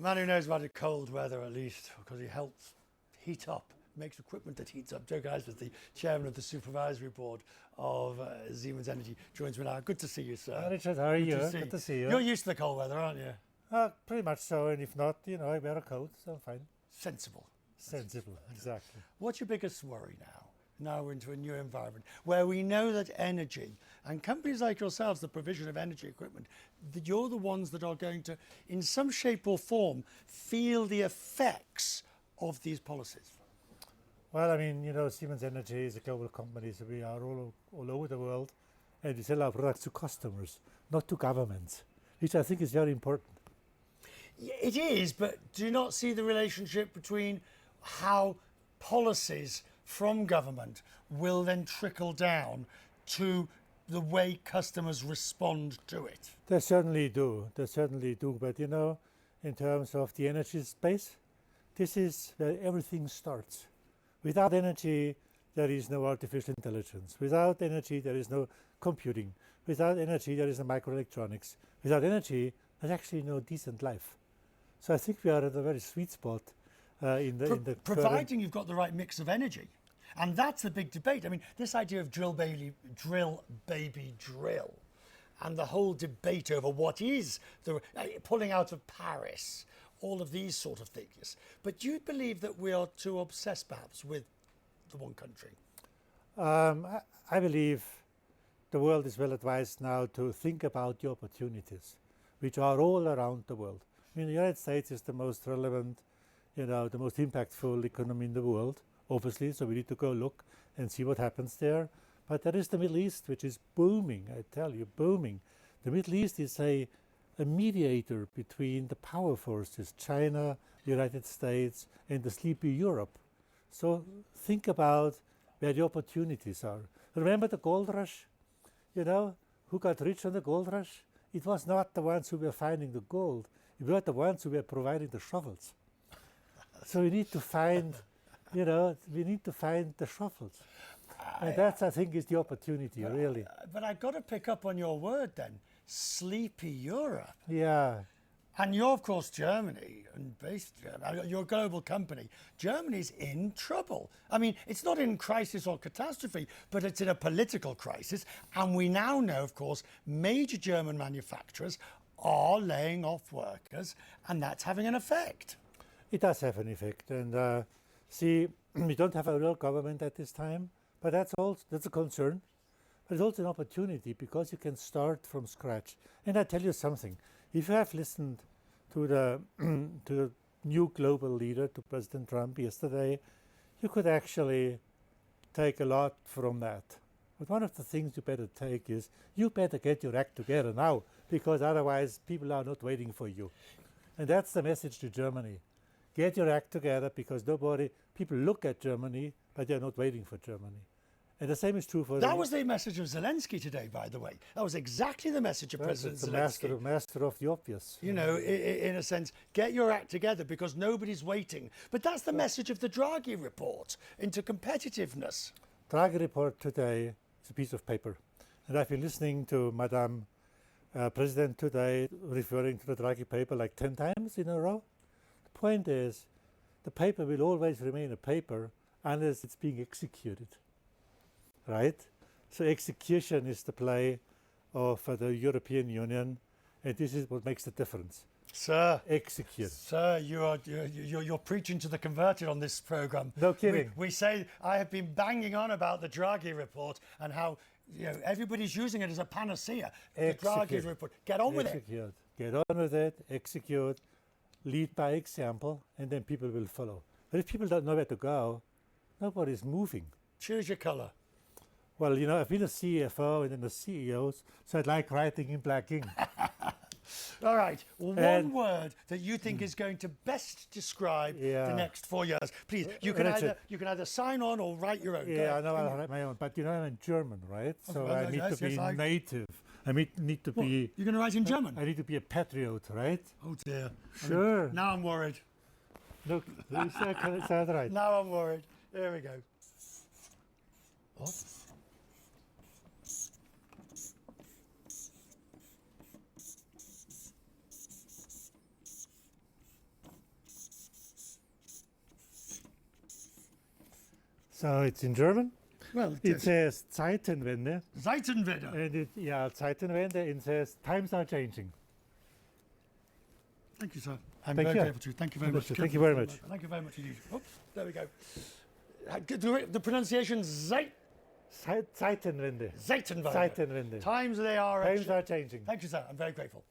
man who knows about the cold weather at least, because he helps heat up, makes equipment that heats up. Joe Kaeser is the chairman of the supervisory board of Siemens Energy, joins me now. Good to see you, sir. Richard, how are you? Good to see you. You're used to the cold weather, aren't you? Pretty much so, and if not, I wear a coat, so I'm fine. Sensible. Sensible, exactly. What's your biggest worry now? Now we're into a new environment where we know that energy and companies like yourselves, the provision of energy equipment, that you're the ones that are going to, in some shape or form, feel the effects of these policies. Well, I mean, Siemens Energy is a global company, so we are all over the world, and we sell our products to customers, not to governments, which I think is very important. It is, but do you not see the relationship between how policies from government will then trickle down to the way customers respond to it? They certainly do, but in terms of the energy space, this is where everything starts. Without energy, there is no artificial intelligence. Without energy, there is no computing. Without energy, there is no microelectronics. Without energy, there's actually no decent life. So I think we are at a very sweet spot in the providing you've got the right mix of energy. And that's the big debate. I mean, this idea of drill, baby, drill, and the whole debate over what is the pulling out of Paris, all of these sort of things. But do you believe that we are too obsessed, perhaps, with the one country? I believe the world is well advised now to think about the opportunities, which are all around the world. I mean, the United States is the most relevant, the most impactful economy in the world, obviously, so we need to go look and see what happens there. But there is the Middle East, which is booming, I tell you, booming. The Middle East is a mediator between the power forces, China, the United States, and the sleepy Europe. So think about where the opportunities are. Remember the gold rush? Who got rich on the gold rush? It was not the ones who were finding the gold. It were the ones who were providing the shovels. So we need to find, the shovels. And that's, I think, is the opportunity, really. But I've got to pick up on your word then. Sleepy Europe. Yeah. And you're, of course, Germany, and based Germany. You're a global company. Germany's in trouble. I mean, it's not in crisis or catastrophe, but it's in a political crisis. And we now know, of course, major German manufacturers are laying off workers, and that's having an effect. It does have an effect. And see, we don't have a real government at this time, but that's a concern. But it's also an opportunity because you can start from scratch. And I tell you something, if you have listened to the new global leader, to President Trump yesterday, you could actually take a lot from that. But one of the things you better take is you better get your act together now, because otherwise people are not waiting for you. And that's the message to Germany. Get your act together, because people look at Germany, but they're not waiting for Germany. And the same is true for... That was the message of Zelensky today, by the way. That was exactly the message of President Zelensky. The master of the obvious. In a sense, get your act together because nobody's waiting. But that's the message of the Draghi report into competitiveness. Draghi report today is a piece of paper. And I've been listening to Madame President today referring to the Draghi paper like 10 times in a row. The point is, the paper will always remain a paper unless it's being executed. Right? So execution is the play of the European Union, and this is what makes the difference. Sir, execute. Sir, you're preaching to the converted on this program. No kidding. We say I have been banging on about the Draghi report and how everybody's using it as a panacea. The Draghi report. Get on with it. Get on with it. Execute. Lead by example, and then people will follow. But if people don't know where to go, nobody's moving. Choose your colour. Well, I've been a CFO and then a CEO, so I'd like writing in black ink. All right. One word that you think is going to best describe the next 4 years. Please, you can either sign on or write your own. Yeah, I know I'll write my own. But I'm German, right? So I need to be native. I need to be... You're going to write in German? I need to be a patriot, right? Oh, dear. Sure. Now I'm worried. Look, is that right? Now I'm worried. There we go. What? So it's in German. Well, It says Zeitenwende. Zeitenwende. And Zeitenwende, it says times are changing. Thank you, sir. I'm Thank very you. grateful to you. Thank you very much. Thank you very much. Thank you very much indeed. Oops, there we go. The pronunciation Zeitenwende. Zeitenwende. Zeitenwende. Times they are. Times are changing. Thank you, sir. I'm very grateful.